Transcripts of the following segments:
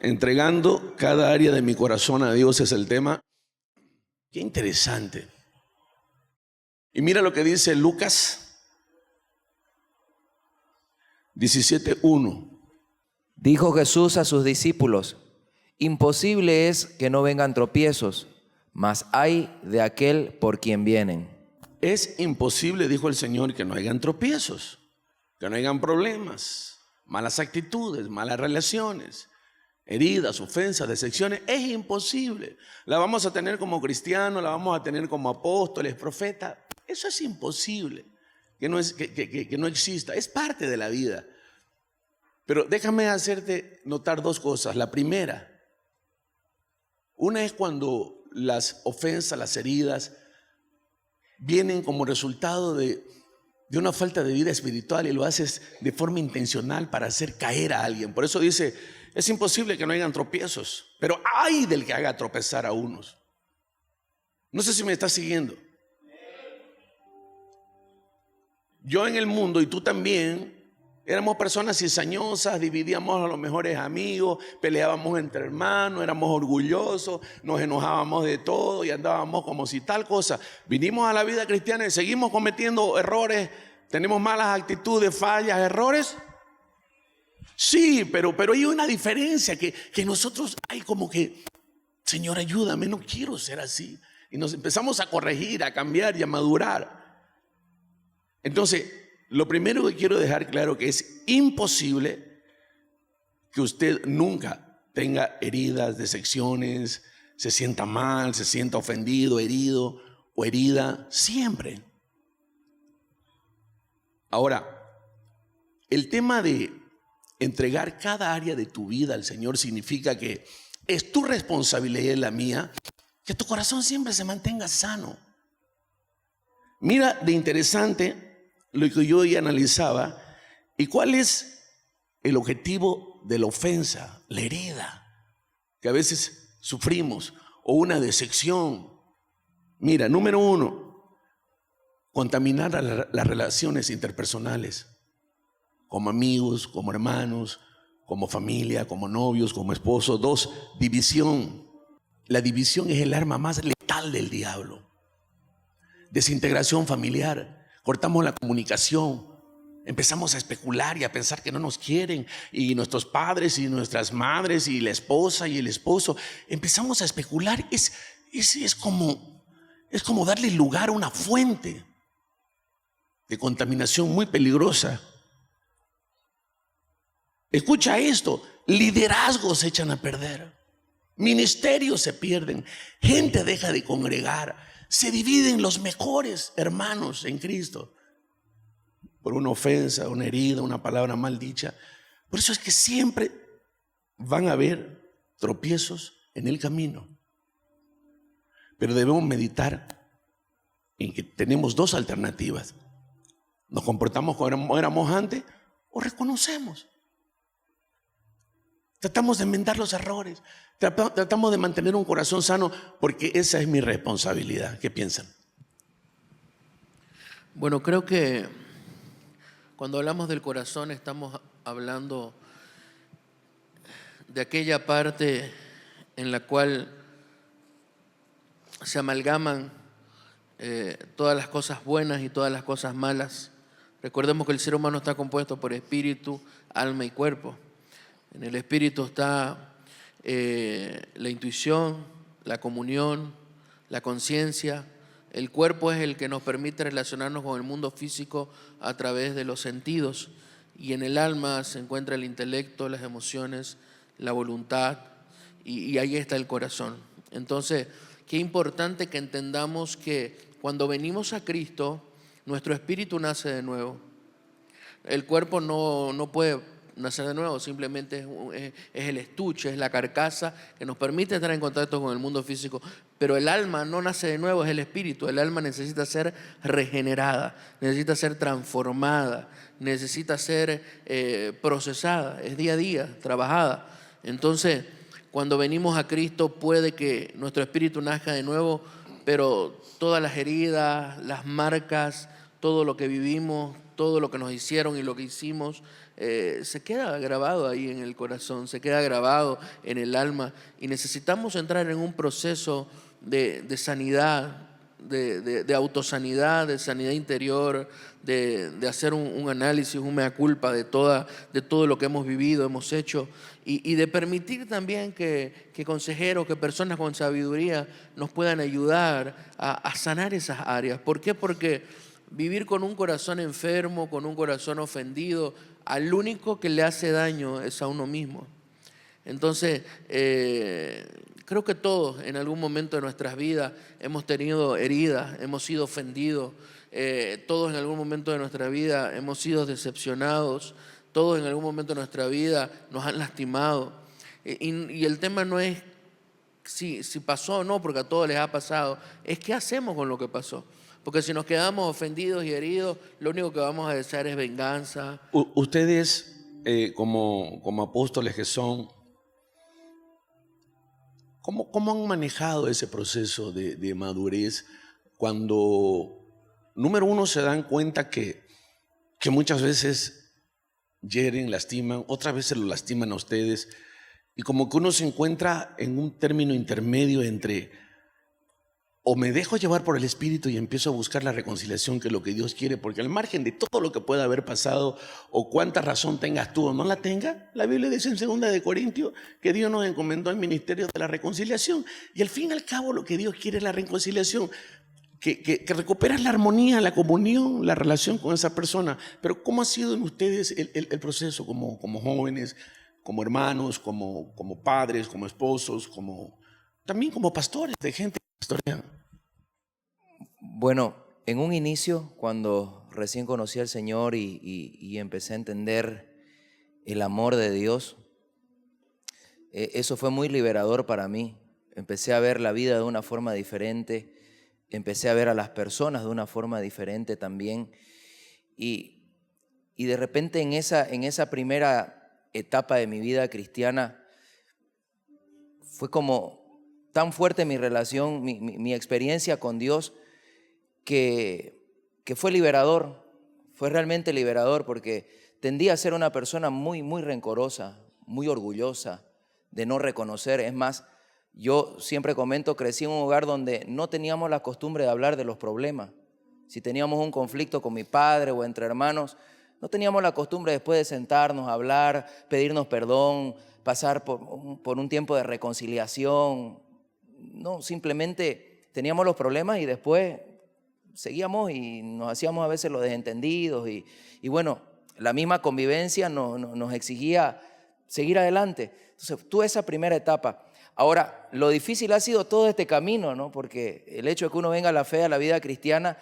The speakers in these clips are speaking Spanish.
Entregando cada área de mi corazón a Dios es el tema. Qué interesante. Y mira lo que dice Lucas 17:1. Dijo Jesús a sus discípulos: imposible es que no vengan tropiezos, mas hay de aquel por quien vienen. Es imposible, dijo el Señor, que no hayan tropiezos, que no hayan problemas, malas actitudes, malas relaciones, heridas, ofensas, decepciones. Es imposible. La vamos a tener como cristianos, la vamos a tener como apóstoles, profetas. Eso es imposible, que no exista. Es parte de la vida. Pero déjame hacerte notar dos cosas. La primera, una es cuando las ofensas, las heridas vienen como resultado de una falta de vida espiritual y lo haces de forma intencional para hacer caer a alguien. Por eso dice, es imposible que no hayan tropiezos, pero hay del que haga tropezar a unos. No sé si me estás siguiendo. Yo en el mundo y tú también éramos personas cizañosas, dividíamos a los mejores amigos, peleábamos entre hermanos, éramos orgullosos, nos enojábamos de todo y andábamos como si tal cosa. Vinimos a la vida cristiana y seguimos cometiendo errores, tenemos malas actitudes, fallas, errores. Sí, pero hay una diferencia que nosotros hay como que, Señor, ayúdame, no quiero ser así. Y nos empezamos a corregir, a cambiar y a madurar. Entonces, lo primero que quiero dejar claro que es imposible que usted nunca tenga heridas, decepciones, se sienta mal, se sienta ofendido, herido o herida, siempre. Ahora, el tema de entregar cada área de tu vida al Señor significa que es tu responsabilidad y la mía que tu corazón siempre se mantenga sano. Mira de interesante lo que yo hoy analizaba y cuál es el objetivo de la ofensa, la herida que a veces sufrimos o una decepción. Mira, número uno, contaminar a las relaciones interpersonales, como amigos, como hermanos, como familia, como novios, como esposos. Dos, división. La división es el arma más letal del diablo. Desintegración familiar. Cortamos la comunicación, empezamos a especular y a pensar que no nos quieren, y nuestros padres y nuestras madres y la esposa y el esposo, empezamos a especular. Es como darle lugar a una fuente de contaminación muy peligrosa. Escucha esto, liderazgos se echan a perder, ministerios se pierden, gente deja de congregar. Se dividen los mejores hermanos en Cristo por una ofensa, una herida, una palabra mal dicha. Por eso es que siempre van a haber tropiezos en el camino. Pero debemos meditar en que tenemos dos alternativas. Nos comportamos como éramos antes o reconocemos. Tratamos de enmendar los errores, tratamos de mantener un corazón sano, porque esa es mi responsabilidad. ¿Qué piensan? Bueno, creo que cuando hablamos del corazón estamos hablando de aquella parte en la cual se amalgaman todas las cosas buenas y todas las cosas malas. Recordemos que el ser humano está compuesto por espíritu, alma y cuerpo. En el espíritu está la intuición, la comunión, la conciencia. El cuerpo es el que nos permite relacionarnos con el mundo físico a través de los sentidos. Y en el alma se encuentra el intelecto, las emociones, la voluntad, y ahí está el corazón. Entonces, qué importante que entendamos que cuando venimos a Cristo, nuestro espíritu nace de nuevo. El cuerpo no puede nacer de nuevo, simplemente es el estuche, es la carcasa que nos permite estar en contacto con el mundo físico. Pero el alma no nace de nuevo, es el espíritu. El alma necesita ser regenerada, necesita ser transformada, necesita ser procesada, es día a día, trabajada. Entonces, cuando venimos a Cristo puede que nuestro espíritu nazca de nuevo, pero todas las heridas, las marcas, todo lo que vivimos, todo lo que nos hicieron y lo que hicimos, se queda grabado ahí en el corazón, se queda grabado en el alma, y necesitamos entrar en un proceso de sanidad, de autosanidad, de sanidad interior, de hacer un análisis, un mea culpa de todo lo que hemos vivido, hemos hecho, y de permitir también que consejeros, que personas con sabiduría nos puedan ayudar a sanar esas áreas. ¿Por qué? Porque vivir con un corazón enfermo, con un corazón ofendido, al único que le hace daño es a uno mismo. Entonces, creo que todos en algún momento de nuestras vidas hemos tenido heridas, hemos sido ofendidos, todos en algún momento de nuestra vida hemos sido decepcionados, todos en algún momento de nuestra vida nos han lastimado. Y el tema no es si pasó o no, porque a todos les ha pasado, es qué hacemos con lo que pasó. Porque si nos quedamos ofendidos y heridos, lo único que vamos a desear es venganza. Ustedes, como apóstoles que son, ¿cómo han manejado ese proceso de madurez cuando, número uno, se dan cuenta que muchas veces hieren, lastiman, otras veces lo lastiman a ustedes, y como que uno se encuentra en un término intermedio entre o me dejo llevar por el Espíritu y empiezo a buscar la reconciliación, que es lo que Dios quiere, porque al margen de todo lo que pueda haber pasado o cuánta razón tengas tú o no la tengas, la Biblia dice en 2 Corintios que Dios nos encomendó el ministerio de la reconciliación, y al fin y al cabo lo que Dios quiere es la reconciliación, que recuperas la armonía, la comunión, la relación con esa persona. Pero ¿cómo ha sido en ustedes el proceso como jóvenes, como hermanos, como padres, como esposos, también como pastores de gente pastorean? Bueno, en un inicio, cuando recién conocí al Señor y empecé a entender el amor de Dios, eso fue muy liberador para mí. Empecé a ver la vida de una forma diferente, empecé a ver a las personas de una forma diferente también. Y de repente en esa primera etapa de mi vida cristiana fue como tan fuerte mi relación, mi experiencia con Dios, que fue liberador, fue realmente liberador, porque tendía a ser una persona muy, muy rencorosa, muy orgullosa de no reconocer. Es más, yo siempre comento, crecí en un hogar donde no teníamos la costumbre de hablar de los problemas. Si teníamos un conflicto con mi padre o entre hermanos, no teníamos la costumbre después de sentarnos, hablar, pedirnos perdón, pasar por un tiempo de reconciliación. No, simplemente teníamos los problemas y después seguíamos y nos hacíamos a veces los desentendidos y bueno, la misma convivencia nos exigía seguir adelante. Entonces, tuve esa primera etapa. Ahora, lo difícil ha sido todo este camino, ¿no? Porque el hecho de que uno venga a la fe, a la vida cristiana,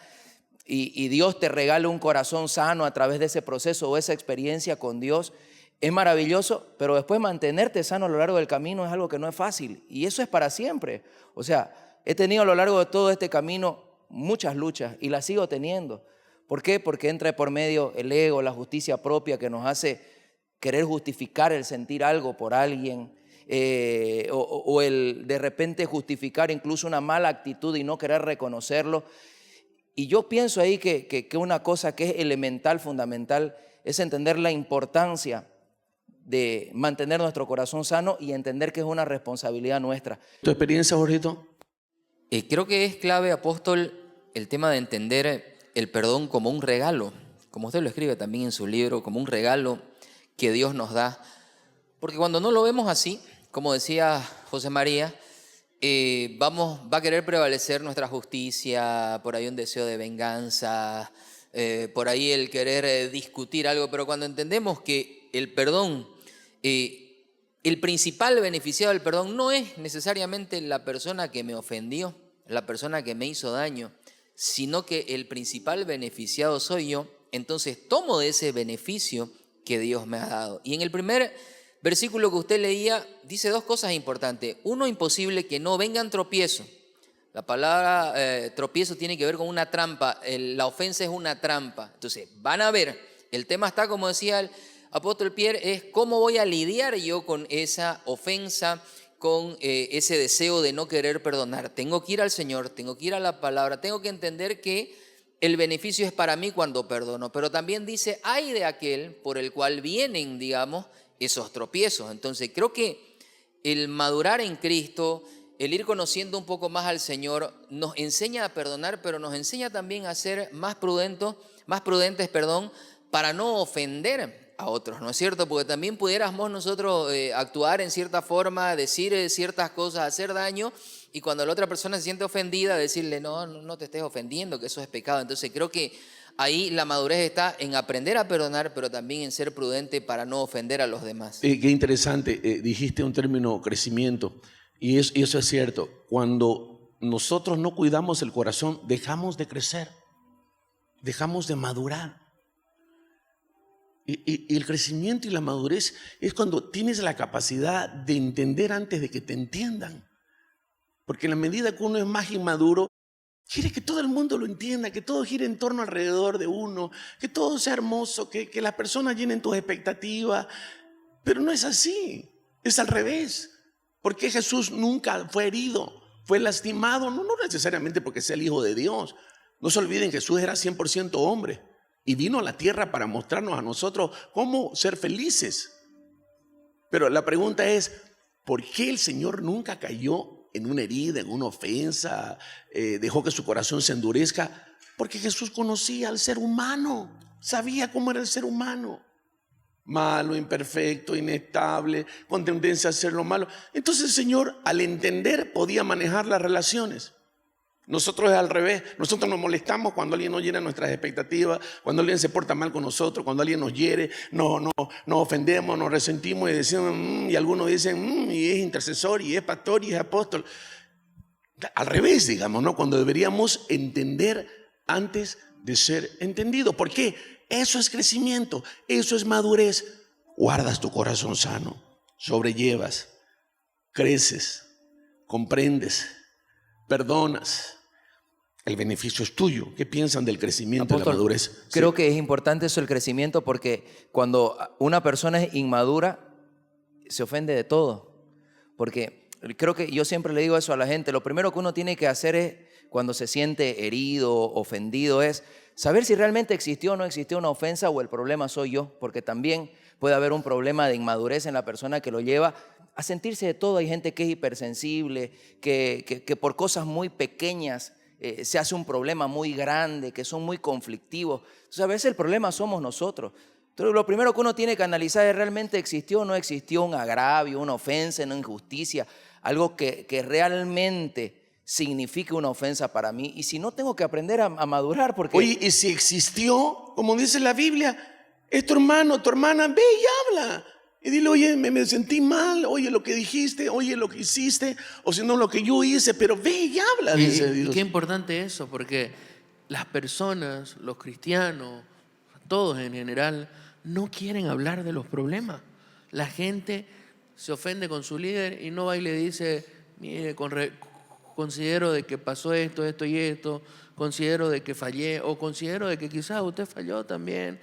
y Dios te regale un corazón sano a través de ese proceso o esa experiencia con Dios, es maravilloso, pero después mantenerte sano a lo largo del camino es algo que no es fácil, y eso es para siempre. O sea, he tenido a lo largo de todo este camino muchas luchas y las sigo teniendo. ¿Por qué? Porque entra por medio el ego, la justicia propia, que nos hace querer justificar el sentir algo por alguien, o el de repente justificar incluso una mala actitud y no querer reconocerlo. Y yo pienso ahí que una cosa que es elemental, fundamental, es entender la importancia de mantener nuestro corazón sano y entender que es una responsabilidad nuestra. ¿Tu experiencia, Jorgito? Creo que es clave, apóstol, el tema de entender el perdón como un regalo, como usted lo escribe también en su libro, como un regalo que Dios nos da. Porque cuando no lo vemos así, como decía José María, va a querer prevalecer nuestra justicia, por ahí un deseo de venganza, por ahí el querer discutir algo, pero cuando entendemos que el perdón, el principal beneficiado del perdón no es necesariamente la persona que me ofendió, la persona que me hizo daño, sino que el principal beneficiado soy yo, entonces tomo de ese beneficio que Dios me ha dado. Y en el primer versículo que usted leía dice dos cosas importantes. Uno, imposible que no vengan tropiezos. La palabra tropiezo tiene que ver con una trampa, la ofensa es una trampa. Entonces van a ver, el tema está, como decía el apóstol Pierre, es cómo voy a lidiar yo con esa ofensa, con ese deseo de no querer perdonar. Tengo que ir al Señor, tengo que ir a la palabra, tengo que entender que el beneficio es para mí cuando perdono, pero también dice, ay de aquel por el cual vienen, digamos, esos tropiezos. Entonces creo que el madurar en Cristo, el ir conociendo un poco más al Señor, nos enseña a perdonar, pero nos enseña también a ser más prudentes, para no ofender a otros, ¿no es cierto? Porque también pudiéramos nosotros actuar en cierta forma, decir ciertas cosas, hacer daño, y cuando la otra persona se siente ofendida, decirle, no te estés ofendiendo, que eso es pecado. Entonces creo que ahí la madurez está en aprender a perdonar, pero también en ser prudente para no ofender a los demás. Qué interesante, dijiste un término crecimiento, y eso es cierto. Cuando nosotros no cuidamos el corazón, dejamos de crecer, dejamos de madurar. Y el crecimiento y la madurez es cuando tienes la capacidad de entender antes de que te entiendan. Porque en la medida que uno es más inmaduro, quiere que todo el mundo lo entienda, que todo gire en torno alrededor de uno, que todo sea hermoso, que las personas llenen tus expectativas. Pero no es así, es al revés. Porque Jesús nunca fue herido, fue lastimado, no necesariamente porque sea el Hijo de Dios. No se olviden, Jesús era 100% hombre y vino a la tierra para mostrarnos a nosotros cómo ser felices. Pero la pregunta es, ¿por qué el Señor nunca cayó en una herida, en una ofensa, dejó que su corazón se endurezca? Porque Jesús conocía al ser humano, sabía cómo era el ser humano. Malo, imperfecto, inestable, con tendencia a hacer lo malo. Entonces el Señor, al entender, podía manejar las relaciones. Nosotros es al revés. Nosotros nos molestamos cuando alguien no llena nuestras expectativas, cuando alguien se porta mal con nosotros, cuando alguien nos hiere, nos ofendemos, nos resentimos y decimos, y algunos dicen, y es intercesor, y es pastor, y es apóstol. Al revés, digamos, ¿no? Cuando deberíamos entender antes de ser entendidos. ¿Por qué? Eso es crecimiento, eso es madurez. Guardas tu corazón sano, sobrellevas, creces, comprendes, perdonas. El beneficio es tuyo. ¿Qué piensan del crecimiento y la madurez? Creo que es importante eso, el crecimiento, porque cuando una persona es inmadura, se ofende de todo. Porque creo que yo siempre le digo eso a la gente, lo primero que uno tiene que hacer es, cuando se siente herido, ofendido, es saber si realmente existió o no existió una ofensa o el problema soy yo, porque también puede haber un problema de inmadurez en la persona que lo lleva a sentirse de todo. Hay gente que es hipersensible, que por cosas muy pequeñas se hace un problema muy grande, que son muy conflictivos. Entonces, a veces el problema somos nosotros. Entonces, lo primero que uno tiene que analizar es realmente existió o no existió un agravio, una ofensa, una injusticia, algo que realmente signifique una ofensa para mí. Y si no, tengo que aprender a madurar. Porque... Oye, y si existió, como dice la Biblia, es tu hermano, tu hermana, ve y habla. Y dile, oye, me sentí mal, oye lo que dijiste, oye lo que hiciste, o si no lo que yo hice, pero ve y habla, dice Dios. Y qué importante eso, porque las personas, los cristianos, todos en general, no quieren hablar de los problemas. La gente se ofende con su líder y no va y le dice, mire, considero de que pasó esto, esto y esto, considero de que fallé, o considero de que quizás usted falló también.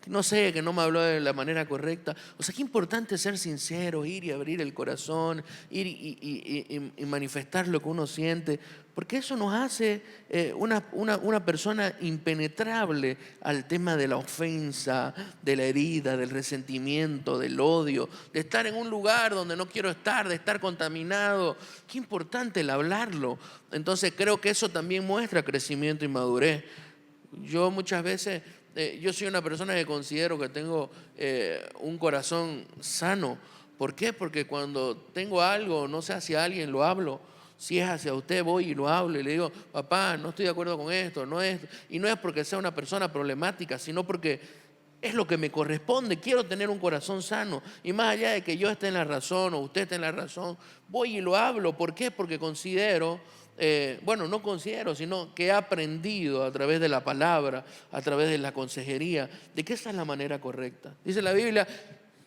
No sé, que no me habló de la manera correcta. O sea, qué importante ser sincero, ir y abrir el corazón, ir y manifestar lo que uno siente, porque eso nos hace una persona impenetrable al tema de la ofensa, de la herida, del resentimiento, del odio, de estar en un lugar donde no quiero estar, de estar contaminado. Qué importante el hablarlo. Entonces creo que eso también muestra crecimiento y madurez. Yo muchas veces... yo soy una persona que considero que tengo un corazón sano. ¿Por qué? Porque cuando tengo algo, no sé, hacia alguien, lo hablo. Si es hacia usted, voy y lo hablo y le digo, papá, no estoy de acuerdo con esto, no es. Y no es porque sea una persona problemática, sino porque es lo que me corresponde. Quiero tener un corazón sano. Y más allá de que yo esté en la razón o usted esté en la razón, voy y lo hablo. ¿Por qué? Porque considero... no considero, sino que he aprendido a través de la palabra, a través de la consejería, de que esa es la manera correcta. Dice la Biblia,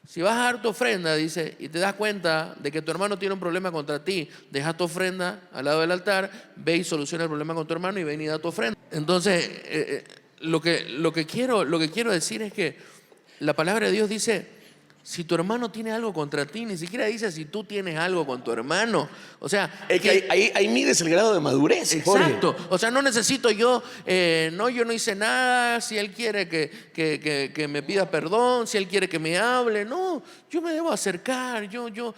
si vas a dar tu ofrenda, dice, y te das cuenta de que tu hermano tiene un problema contra ti, deja tu ofrenda al lado del altar, ve y soluciona el problema con tu hermano y ven y da tu ofrenda. Entonces, lo que quiero decir es que la palabra de Dios dice, si tu hermano tiene algo contra ti, ni siquiera dice si tú tienes algo con tu hermano. O sea, Es que ahí mides el grado de madurez. Jorge. exacto. O sea, no necesito yo no hice nada. Si él quiere que me pida perdón, si él quiere que me hable, no, yo me debo acercar. Yo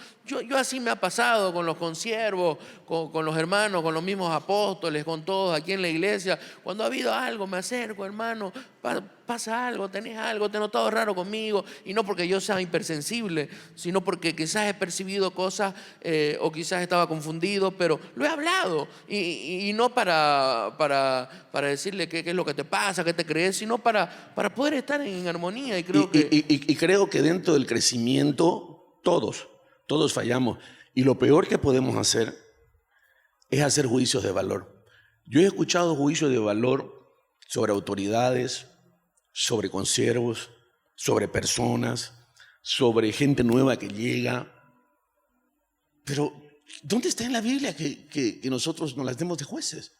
así me ha pasado con los consiervos, con los hermanos, con los mismos apóstoles, con todos aquí en la iglesia. Cuando ha habido algo, me acerco, hermano, pasa algo, tenés algo, te he notado raro conmigo. Y no porque yo sea hipersensible, sino porque quizás he percibido cosas o quizás estaba confundido, pero lo he hablado. Y no para decirle qué es lo que te pasa, qué te crees, sino para poder estar en armonía. Y creo y creo que dentro del crecimiento todos fallamos. Y lo peor que podemos hacer es hacer juicios de valor. Yo he escuchado juicios de valor sobre autoridades, sobre consiervos, sobre personas, sobre gente nueva que llega. Pero, ¿dónde está en la Biblia que nosotros nos las demos de jueces?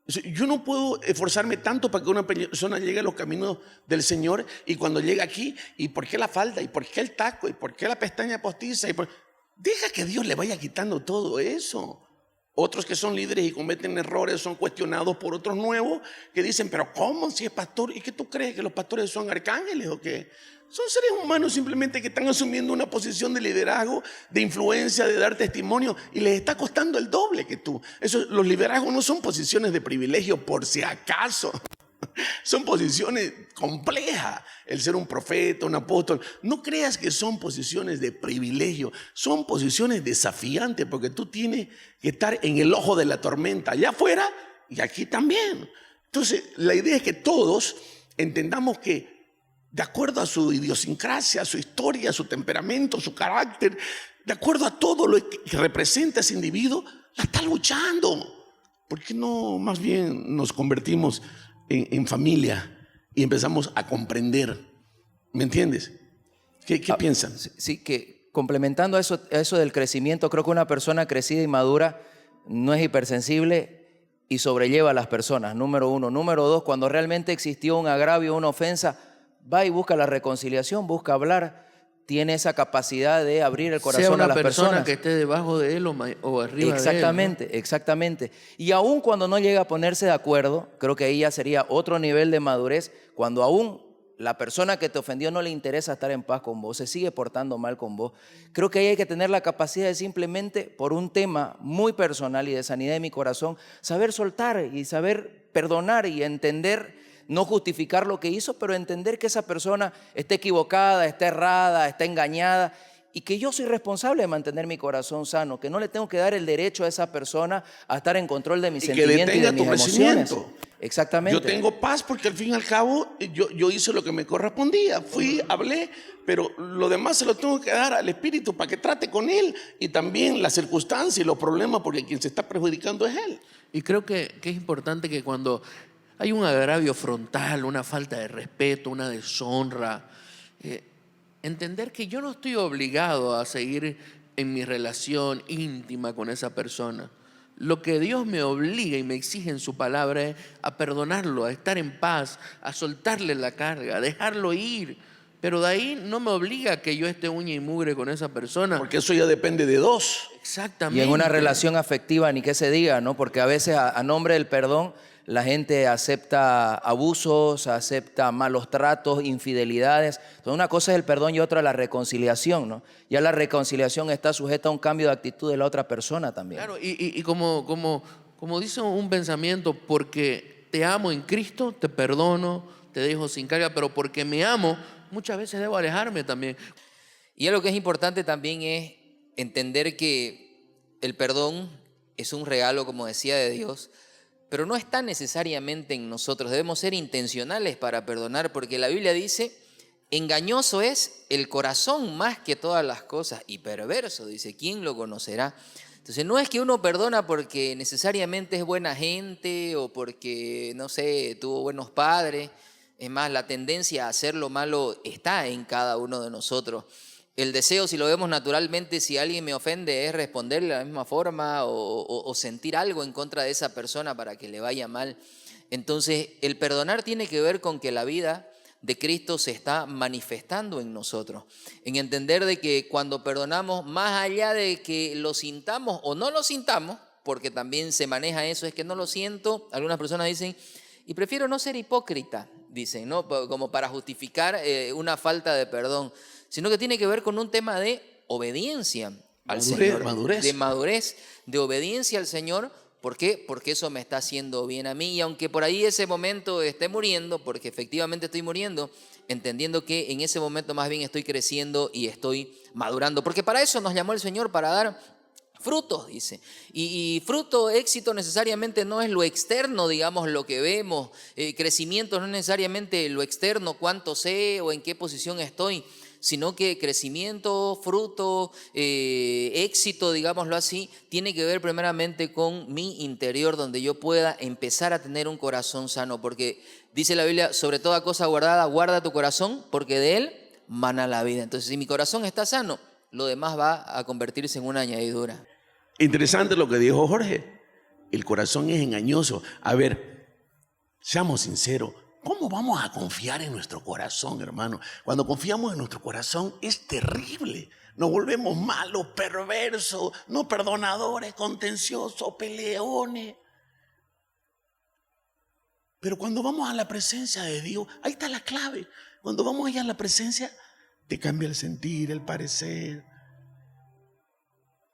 Yo no puedo esforzarme tanto para que una persona llegue a los caminos del Señor y cuando llega aquí, ¿y por qué la falda? ¿Y por qué el taco? ¿Y por qué la pestaña postiza? Deja que Dios le vaya quitando todo eso. Otros que son líderes y cometen errores son cuestionados por otros nuevos que dicen, pero ¿cómo si es pastor? ¿Y qué tú crees? ¿Que los pastores son arcángeles o qué? Son seres humanos simplemente que están asumiendo una posición de liderazgo, de influencia, de dar testimonio y les está costando el doble que tú. Los liderazgos no son posiciones de privilegio por si acaso. Son posiciones complejas. El ser un profeta, un apóstol. No creas que son posiciones de privilegio. Son posiciones desafiantes porque tú tienes que estar en el ojo de la tormenta, allá afuera y aquí también. Entonces, la idea es que todos entendamos que de acuerdo a su idiosincrasia, su historia, su temperamento, su carácter, de acuerdo a todo lo que representa ese individuo, la está luchando. ¿Por qué no más bien nos convertimos en familia y empezamos a comprender? ¿Me entiendes? ¿Qué piensan? Sí, que complementando a eso del crecimiento, creo que una persona crecida y madura no es hipersensible y sobrelleva a las personas, número uno. Número dos, cuando realmente existió un agravio, una ofensa, va y busca la reconciliación, busca hablar, tiene esa capacidad de abrir el corazón a las personas. Sea una persona que esté debajo de él o arriba exactamente, de él, ¿no? Exactamente. Y aún cuando no llega a ponerse de acuerdo, creo que ahí ya sería otro nivel de madurez, cuando aún la persona que te ofendió no le interesa estar en paz con vos, se sigue portando mal con vos. Creo que ahí hay que tener la capacidad de simplemente, por un tema muy personal y de sanidad de mi corazón, saber soltar y saber perdonar y entender. No justificar lo que hizo, pero entender que esa persona está equivocada, está errada, está engañada y que yo soy responsable de mantener mi corazón sano, que no le tengo que dar el derecho a esa persona a estar en control de mis sentimientos y de mis emociones. Exactamente. Yo tengo paz porque al fin y al cabo yo hice lo que me correspondía. Fui, hablé, pero lo demás se lo tengo que dar al Espíritu para que trate con él y también las circunstancias y los problemas porque quien se está perjudicando es él. Y creo que es importante que cuando hay un agravio frontal, una falta de respeto, una deshonra, entender que yo no estoy obligado a seguir en mi relación íntima con esa persona. Lo que Dios me obliga y me exige en su palabra es a perdonarlo, a estar en paz, a soltarle la carga, a dejarlo ir. Pero de ahí no me obliga a que yo esté uña y mugre con esa persona. Porque eso ya depende de dos. Exactamente. Y en una relación afectiva ni que se diga, ¿no? Porque a veces a nombre del perdón la gente acepta abusos, acepta malos tratos, infidelidades. Entonces una cosa es el perdón y otra la reconciliación, ¿no? Ya la reconciliación está sujeta a un cambio de actitud de la otra persona también. Claro, y como dice un pensamiento, porque te amo en Cristo, te perdono, te dejo sin carga, pero porque me amo, muchas veces debo alejarme también. Y algo que es importante también es entender que el perdón es un regalo, como decía, de Dios, pero no está necesariamente en nosotros. Debemos ser intencionales para perdonar, porque la Biblia dice, engañoso es el corazón más que todas las cosas, y perverso, dice, ¿quién lo conocerá? Entonces no es que uno perdona porque necesariamente es buena gente o porque, no sé, tuvo buenos padres. Es más, la tendencia a hacer lo malo está en cada uno de nosotros. El deseo, si lo vemos naturalmente, si alguien me ofende, es responderle de la misma forma o sentir algo en contra de esa persona para que le vaya mal. Entonces, el perdonar tiene que ver con que la vida de Cristo se está manifestando en nosotros. En entender de que cuando perdonamos, más allá de que lo sintamos o no lo sintamos, porque también se maneja eso, es que no lo siento, algunas personas dicen, y prefiero no ser hipócrita, dicen, ¿no? Como para justificar una falta de perdón, sino que tiene que ver con un tema de obediencia al Señor, de madurez, de obediencia al Señor. ¿Por qué? Porque eso me está haciendo bien a mí, y aunque por ahí ese momento esté muriendo, porque efectivamente estoy muriendo, entendiendo que en ese momento más bien estoy creciendo y estoy madurando, porque para eso nos llamó el Señor, para dar frutos, dice. Y fruto, éxito necesariamente no es lo externo, digamos, lo que vemos. Crecimiento no es necesariamente lo externo, cuánto sé o en qué posición estoy, sino que crecimiento, fruto, éxito, digámoslo así, tiene que ver primeramente con mi interior, donde yo pueda empezar a tener un corazón sano, porque dice la Biblia, sobre toda cosa guardada, guarda tu corazón, porque de él mana la vida. Entonces, si mi corazón está sano, lo demás va a convertirse en una añadidura. Interesante lo que dijo Jorge. El corazón es engañoso. A ver, seamos sinceros. ¿Cómo vamos a confiar en nuestro corazón, hermano? Cuando confiamos en nuestro corazón es terrible. Nos volvemos malos, perversos, no perdonadores, contenciosos, peleones. Pero cuando vamos a la presencia de Dios, ahí está la clave. Cuando vamos allá a la presencia, te cambia el sentir, el parecer.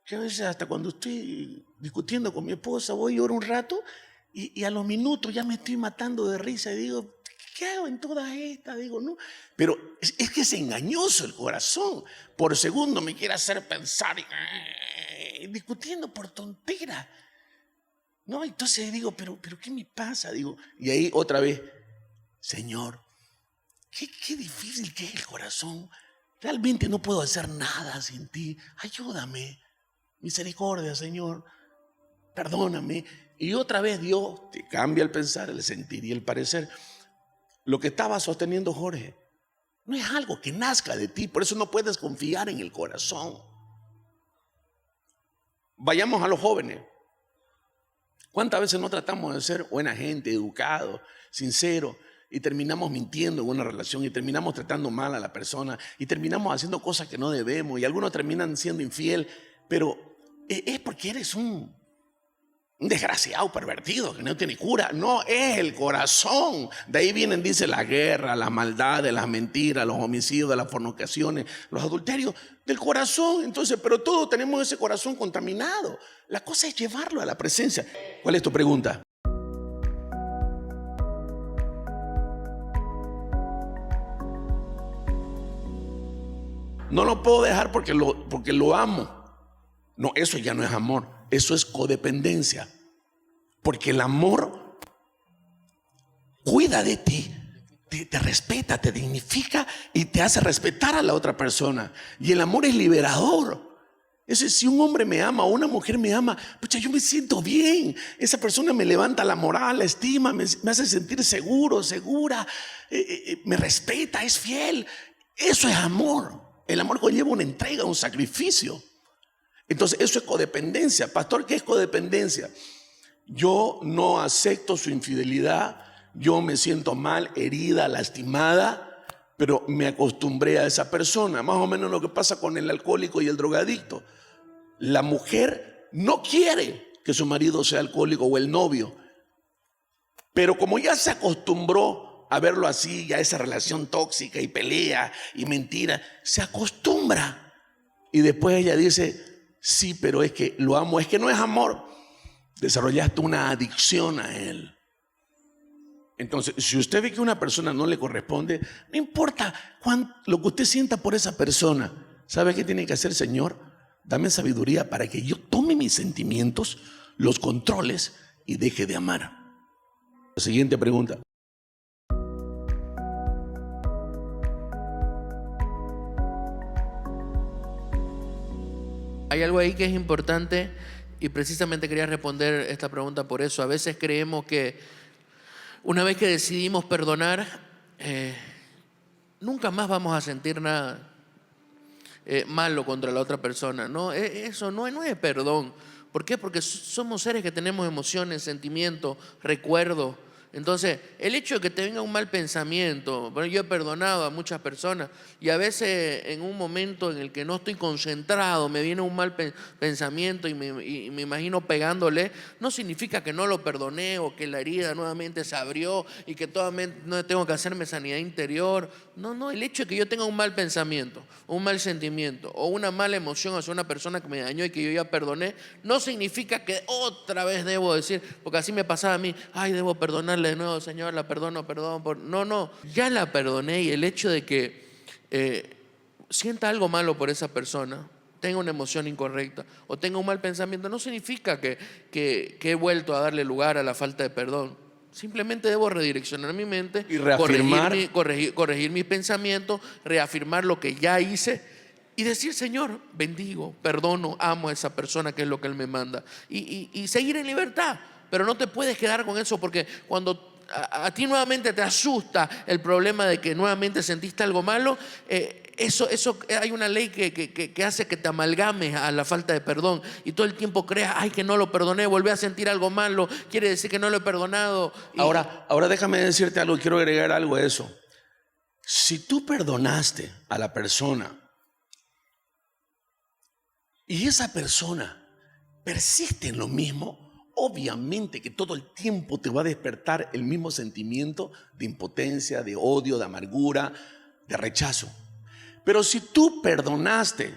Que a veces hasta cuando estoy discutiendo con mi esposa, voy y oro un rato y a los minutos ya me estoy matando de risa y digo, ¿qué hago en toda esta? Digo, no. Pero es que es engañoso el corazón. Por segundo me quiere hacer pensar discutiendo por tonteras. No, entonces digo, pero ¿qué me pasa? Digo, y ahí otra vez, Señor, qué difícil que es el corazón. Realmente no puedo hacer nada sin ti. Ayúdame. Misericordia, Señor. Perdóname. Y otra vez Dios te cambia el pensar, el sentir y el parecer. Lo que estaba sosteniendo Jorge no es algo que nazca de ti. Por eso no puedes confiar en el corazón. Vayamos a los jóvenes. ¿Cuántas veces no tratamos de ser buena gente, educado, sincero, y terminamos mintiendo en una relación, y terminamos tratando mal a la persona, y terminamos haciendo cosas que no debemos, y algunos terminan siendo infiel, pero es porque eres un desgraciado, pervertido, que no tiene cura? No, es el corazón. De ahí vienen, dice, la guerra, las maldades, las mentiras, los homicidios, las fornicaciones, los adulterios, del corazón. Entonces, pero todos tenemos ese corazón contaminado. La cosa es llevarlo a la presencia. ¿Cuál es tu pregunta? No lo puedo dejar porque lo amo. No, eso ya no es amor, eso es codependencia. Porque el amor cuida de ti, te respeta, te dignifica y te hace respetar a la otra persona. Y el amor es liberador. Si un hombre me ama o una mujer me ama, pucha, yo me siento bien. Esa persona me levanta la moral, la estima, me hace sentir seguro, segura, me respeta, es fiel. Eso es amor. El amor conlleva una entrega, un sacrificio. Entonces eso es codependencia. Pastor, ¿qué es codependencia? Yo no acepto su infidelidad, yo me siento mal, herida, lastimada, pero me acostumbré a esa persona. Más o menos lo que pasa con el alcohólico y el drogadicto. La mujer no quiere que su marido sea alcohólico o el novio, pero como ya se acostumbró a verlo así, a esa relación tóxica y pelea y mentira, se acostumbra. Y después ella dice, sí, pero es que lo amo. Es que no es amor. Desarrollaste una adicción a él. Entonces, si usted ve que una persona no le corresponde, no importa lo que usted sienta por esa persona. ¿Sabe qué tiene que hacer, Señor? Dame sabiduría para que yo tome mis sentimientos, los controles y deje de amar. La siguiente pregunta. Hay algo ahí que es importante y precisamente quería responder esta pregunta por eso. A veces creemos que una vez que decidimos perdonar, nunca más vamos a sentir nada malo contra la otra persona. No, eso no es perdón. ¿Por qué? Porque somos seres que tenemos emociones, sentimientos, recuerdos, Entonces, el hecho de que te venga un mal pensamiento, bueno, yo he perdonado a muchas personas y a veces en un momento en el que no estoy concentrado me viene un mal pensamiento y me imagino pegándole, no significa que no lo perdoné o que la herida nuevamente se abrió y que no tengo que hacerme sanidad interior. No, el hecho de que yo tenga un mal pensamiento, un mal sentimiento o una mala emoción hacia una persona que me dañó y que yo ya perdoné, no significa que otra vez debo decir, porque así me pasaba a mí, ay, debo perdonarle de nuevo, Señor, la perdono, perdón. No, ya la perdoné, y el hecho de que sienta algo malo por esa persona, tenga una emoción incorrecta o tenga un mal pensamiento, no significa que he vuelto a darle lugar a la falta de perdón. Simplemente debo redireccionar mi mente Y reafirmar. corregir mis pensamientos, reafirmar lo que ya hice y decir, Señor, bendigo, perdono, amo a esa persona, que es lo que Él me manda, y seguir en libertad. Pero no te puedes quedar con eso, porque cuando a ti nuevamente te asusta el problema de que nuevamente sentiste algo malo, eso hay una ley que hace que te amalgames a la falta de perdón y todo el tiempo creas, ay, que no lo perdoné, volví a sentir algo malo, quiere decir que no lo he perdonado. Ahora déjame decirte algo, quiero agregar algo a eso. Si tú perdonaste a la persona y esa persona persiste en lo mismo, obviamente que todo el tiempo te va a despertar el mismo sentimiento de impotencia, de odio, de amargura, de rechazo. Pero si tú perdonaste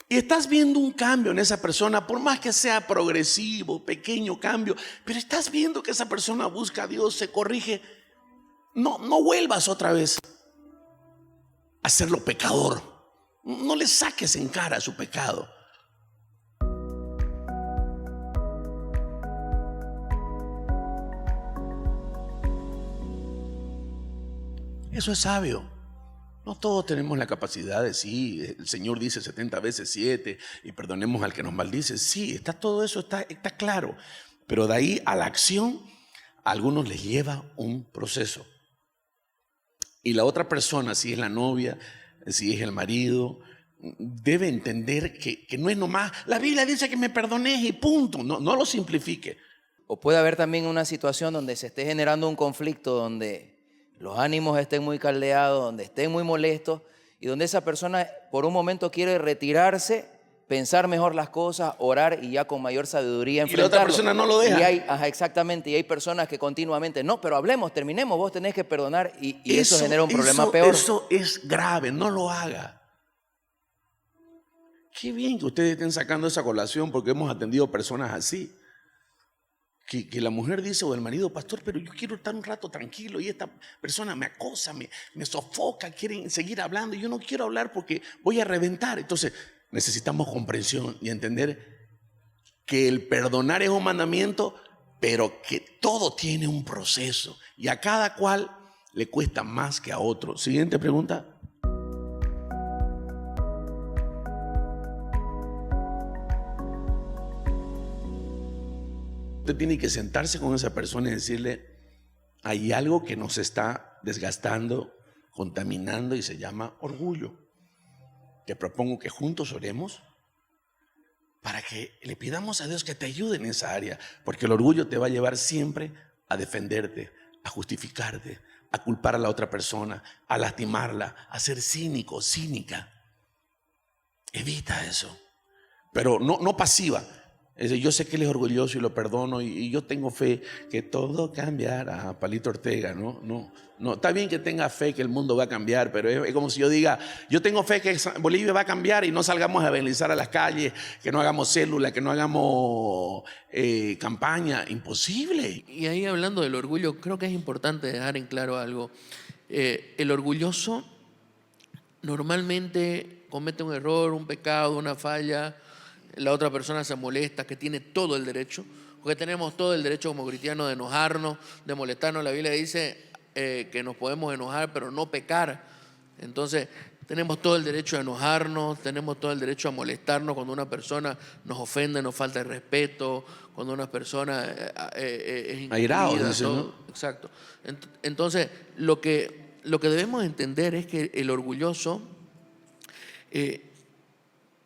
y estás viendo un cambio en esa persona, por más que sea progresivo, pequeño cambio, pero estás viendo que esa persona busca a Dios, se corrige, no vuelvas otra vez a serlo pecador. No le saques en cara su pecado. Eso es sabio. No todos tenemos la capacidad de, sí, el Señor dice 70 veces 7 y perdonemos al que nos maldice. Sí, todo eso está claro. Pero de ahí a la acción, a algunos les lleva un proceso. Y la otra persona, si es la novia, si es el marido, debe entender que no es nomás, la Biblia dice que me perdones y punto. No lo simplifique. O puede haber también una situación donde se esté generando un conflicto, donde los ánimos estén muy caldeados, donde estén muy molestos y donde esa persona por un momento quiere retirarse, pensar mejor las cosas, orar y ya con mayor sabiduría enfrentarlo. Y la otra persona no lo deja. Exactamente, y hay personas que continuamente, no, pero hablemos, terminemos, vos tenés que perdonar y eso genera un problema peor. Eso es grave, no lo haga. Qué bien que ustedes estén sacando esa colación, porque hemos atendido personas así. Que la mujer dice, o el marido, pastor, pero yo quiero estar un rato tranquilo y esta persona me acosa, me sofoca, quieren seguir hablando y yo no quiero hablar porque voy a reventar. Entonces necesitamos comprensión y entender que el perdonar es un mandamiento, pero que todo tiene un proceso y a cada cual le cuesta más que a otro. Siguiente pregunta. Usted tiene que sentarse con esa persona y decirle, hay algo que nos está desgastando, contaminando y se llama orgullo. Te propongo que juntos oremos para que le pidamos a Dios que te ayude en esa área, porque el orgullo te va a llevar siempre a defenderte, a justificarte, a culpar a la otra persona, a lastimarla, a ser cínico, cínica. Evita eso, pero no pasiva. Es decir, yo sé que él es orgulloso y lo perdono y yo tengo fe que todo cambiará. Palito Ortega, no. Está bien que tenga fe que el mundo va a cambiar, pero es como si yo diga, yo tengo fe que Bolivia va a cambiar y no salgamos a evangelizar a las calles, que no hagamos células, que no hagamos campaña. Imposible. Y ahí, hablando del orgullo, creo que es importante dejar en claro algo. El orgulloso normalmente comete un error, un pecado, una falla. La otra persona se molesta, que tiene todo el derecho, porque tenemos todo el derecho como cristianos de enojarnos, de molestarnos. La Biblia dice que nos podemos enojar, pero no pecar. Entonces, tenemos todo el derecho a enojarnos, tenemos todo el derecho a molestarnos cuando una persona nos ofende, nos falta el respeto, cuando una persona es airado, ¿no? Exacto. Entonces, lo que debemos entender es que el orgulloso,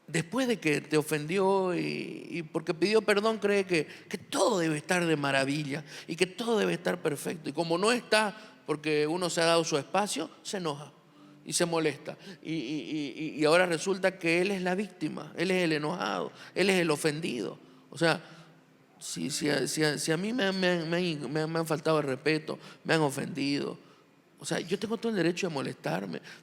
después de que te ofendió y porque pidió perdón, cree que todo debe estar de maravilla y que todo debe estar perfecto. Y como no está, porque uno se ha dado su espacio, se enoja y se molesta. Y ahora resulta que él es la víctima, él es el enojado, él es el ofendido. O sea, si a mí me han faltado el respeto, me han ofendido, o sea, yo tengo todo el derecho de molestarme,